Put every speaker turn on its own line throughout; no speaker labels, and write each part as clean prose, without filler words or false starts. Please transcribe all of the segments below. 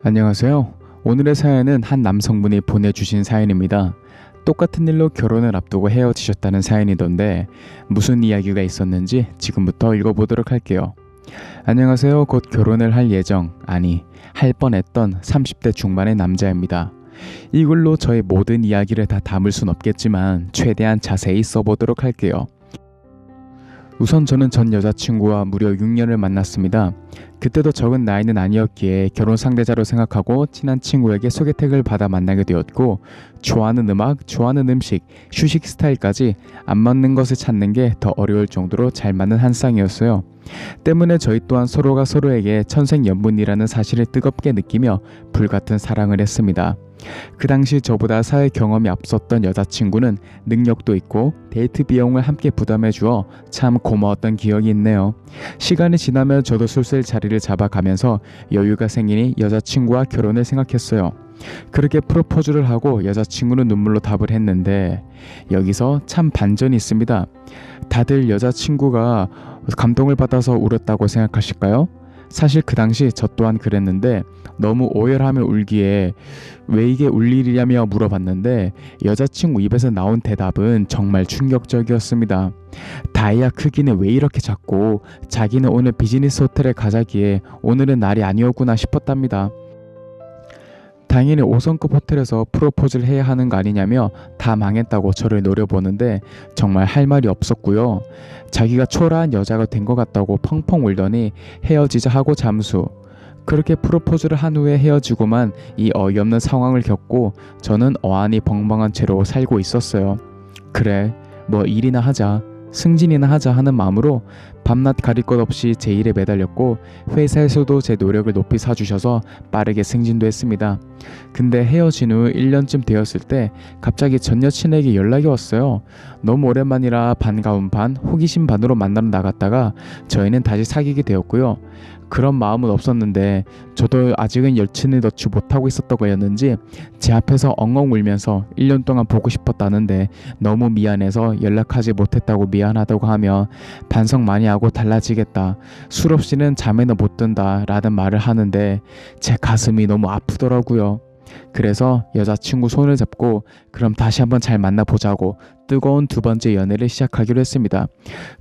안녕하세요. 오늘의 사연은 한 남성분이 보내주신 사연입니다. 똑같은 일로 결혼을 앞두고 헤어지셨다는 사연이던데 무슨 이야기가 있었는지 지금부터 읽어보도록 할게요. 안녕하세요. 곧 결혼을 할 예정, 할 뻔했던 30대 중반의 남자입니다. 이 글로 저의 모든 이야기를 다 담을 순 없겠지만 최대한 자세히 써보도록 할게요. 우선 저는 전 여자친구와 무려 6년을 만났습니다. 그때도 적은 나이는 아니었기에 결혼 상대자로 생각하고 친한 친구에게 소개팅을 받아 만나게 되었고, 좋아하는 음악, 좋아하는 음식, 휴식 스타일까지 안 맞는 것을 찾는 게 더 어려울 정도로 잘 맞는 한 쌍이었어요. 때문에 저희 또한 서로가 서로에게 천생연분이라는 사실을 뜨겁게 느끼며 불같은 사랑을 했습니다. 그 당시 저보다 사회 경험이 앞섰던 여자친구는 능력도 있고 데이트 비용을 함께 부담해 주어 참 고마웠던 기억이 있네요. 시간이 지나면 저도 슬슬 자리를 잡아가면서 여유가 생기니 여자친구와 결혼을 생각했어요. 그렇게 프로포즈를 하고 여자친구는 눈물로 답을 했는데 여기서 참 반전이 있습니다. 다들 여자친구가 감동을 받아서 울었다고 생각하실까요? 사실 그 당시 저 또한 그랬는데 너무 오열하며 울기에 왜 이게 울 일이냐며 물어봤는데 여자친구 입에서 나온 대답은 정말 충격적이었습니다. 다이아 크기는 왜 이렇게 작고 자기는 오늘 비즈니스 호텔에 가자기에 오늘은 날이 아니었구나 싶었답니다. 당연히 5성급 호텔에서 프로포즈를 해야 하는 거 아니냐며 다 망했다고 저를 노려보는데 정말 할 말이 없었고요. 자기가 초라한 여자가 된 것 같다고 펑펑 울더니 헤어지자 하고 잠수. 그렇게 프로포즈를 한 후에 헤어지고만 이 어이없는 상황을 겪고 저는 어안이 벙벙한 채로 살고 있었어요. 그래, 뭐 일이나 하자, 승진이나 하자 하는 마음으로 밤낮 가릴 것 없이 제 일에 매달렸고 회사에서도 제 노력을 높이 사주셔서 빠르게 승진도 했습니다. 근데 헤어진 후 1년쯤 되었을 때 갑자기 전 여친에게 연락이 왔어요. 너무 오랜만이라 반가운 반, 호기심 반으로 만나러 나갔다가 저희는 다시 사귀게 되었고요. 그런 마음은 없었는데 저도 아직은 여친을 넣지 못하고 있었던 거였는지 제 앞에서 엉엉 울면서 1년 동안 보고 싶었다는데 너무 미안해서 연락하지 못했다고 미안하다고 하며 반성 많이 하고 달라지겠다, 술 없이는 잠에는 못 든다 라는 말을 하는데 제 가슴이 너무 아프더라고요. 그래서 여자친구 손을 잡고 그럼 다시 한번 잘 만나보자고 뜨거운 두 번째 연애를 시작하기로 했습니다.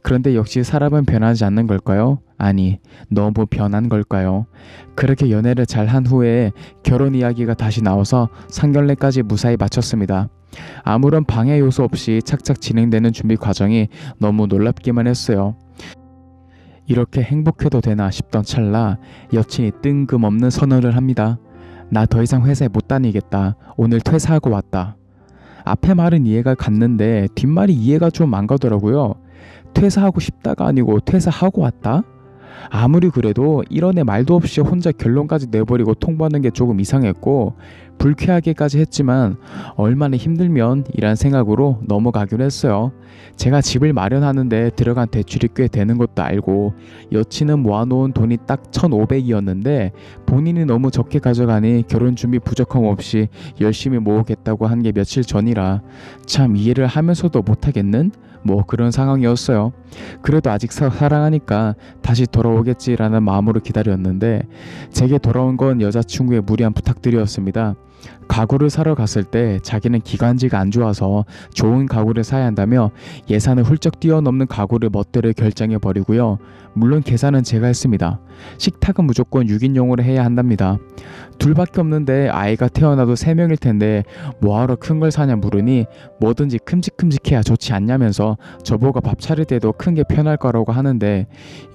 그런데 역시 사람은 변하지 않는 걸까요? 아니, 너무 변한 걸까요? 그렇게 연애를 잘 한 후에 결혼 이야기가 다시 나와서 상견례까지 무사히 마쳤습니다. 아무런 방해 요소 없이 착착 진행되는 준비 과정이 너무 놀랍기만 했어요. 이렇게 행복해도 되나 싶던 찰나 여친이 뜬금없는 선언을 합니다. 나 더 이상 회사에 못 다니겠다. 오늘 퇴사하고 왔다. 앞에 말은 이해가 갔는데 뒷말이 이해가 좀 안 가더라고요. 퇴사하고 싶다가 아니고 퇴사하고 왔다? 아무리 그래도 이런 애 말도 없이 혼자 결론까지 내버리고 통보하는 게 조금 이상했고 불쾌하게까지 했지만 얼마나 힘들면 이란 생각으로 넘어가기로 했어요. 제가 집을 마련하는데 들어간 대출이 꽤 되는 것도 알고 여친은 모아놓은 돈이 딱 1,500이었는데 본인이 너무 적게 가져가니 결혼 준비 부족함 없이 열심히 모으겠다고 한 게 며칠 전이라 참 이해를 하면서도 못하겠는 뭐 그런 상황이었어요. 그래도 아직 사랑하니까 다시 돌아오겠지라는 마음으로 기다렸는데 제게 돌아온 건 여자친구의 무리한 부탁들이었습니다. 가구를 사러 갔을 때 자기는 기관지가 안 좋아서 좋은 가구를 사야 한다며 예산을 훌쩍 뛰어넘는 가구를 멋대로 결정해 버리고요. 물론 계산은 제가 했습니다. 식탁은 무조건 6인용으로 해야 한답니다. 둘밖에 없는데 아이가 태어나도 3명일 텐데 뭐하러 큰 걸 사냐 물으니 뭐든지 큼직큼직해야 좋지 않냐면서 저보고 밥 차릴 때도 큰 게 편할 거라고 하는데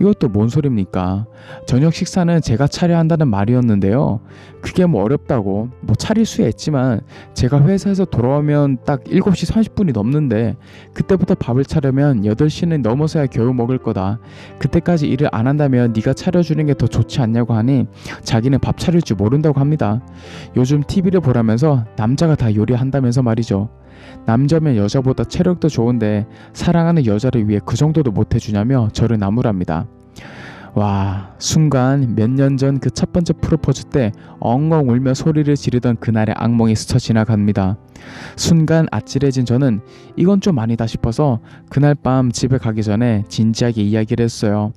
이것도 뭔 소리입니까? 저녁 식사는 제가 차려야 한다는 말이었는데요. 그게 뭐 어렵다고 뭐 차릴 수야 있지만 제가 회사에서 돌아오면 딱 7시 30분이 넘는데 그때부터 밥을 차려면 8시는 넘어서야 겨우 먹을 거다. 그때까지 일을 안 한다면 네가 차려주는 게 더 좋지 않냐고 하니 자기는 밥 차릴 줄 모른다고 합니다. 요즘 TV를 보라면서 남자가 다 요리한다면서 말이죠. 남자면 여자보다 체력도 좋은데 사랑하는 여자를 위해 그 정도도 못해주냐며 저를 나무랍니다. 와, 순간 몇 년 전 그 첫 번째 프로포즈 때 엉엉 울며 소리를 지르던 그날의 악몽이 스쳐 지나갑니다. 순간 아찔해진 저는 이건 좀 아니다 싶어서 그날 밤 집에 가기 전에 진지하게 이야기를 했어요.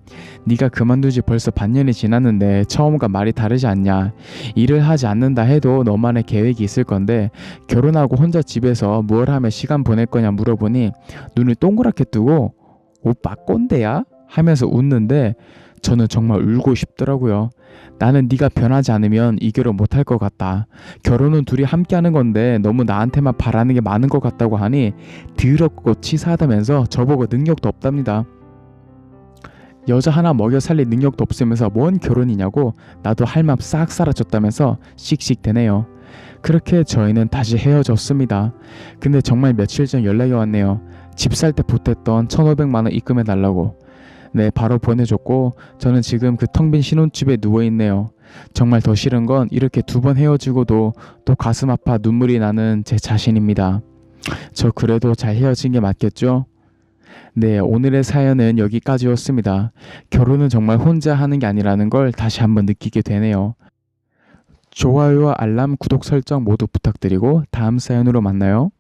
네가 그만둔 지 벌써 반년이 지났는데 처음과 말이 다르지 않냐. 일을 하지 않는다 해도 너만의 계획이 있을 건데 결혼하고 혼자 집에서 뭘 하며 시간 보낼 거냐 물어보니 눈을 동그랗게 뜨고 오빠 꼰대야? 하면서 웃는데 저는 정말 울고 싶더라고요. 나는 네가 변하지 않으면 이 결혼 못할 것 같다. 결혼은 둘이 함께 하는 건데 너무 나한테만 바라는 게 많은 것 같다고 하니 더럽고 치사하다면서 저보고 능력도 없답니다. 여자 하나 먹여 살릴 능력도 없으면서 뭔 결혼이냐고 나도 할 맘 싹 사라졌다면서 씩씩대네요. 그렇게 저희는 다시 헤어졌습니다. 근데 정말 며칠 전 연락이 왔네요. 집 살 때 보탰던 1,500만 원 입금해 달라고. 네, 바로 보내줬고 저는 지금 그 텅 빈 신혼집에 누워있네요. 정말 더 싫은 건 이렇게 두 번 헤어지고도 또 가슴 아파 눈물이 나는 제 자신입니다. 저 그래도 잘 헤어진 게 맞겠죠? 네, 오늘의 사연은 여기까지였습니다. 결혼은 정말 혼자 하는 게 아니라는 걸 다시 한번 느끼게 되네요. 좋아요와 알람, 구독 설정 모두 부탁드리고 다음 사연으로 만나요.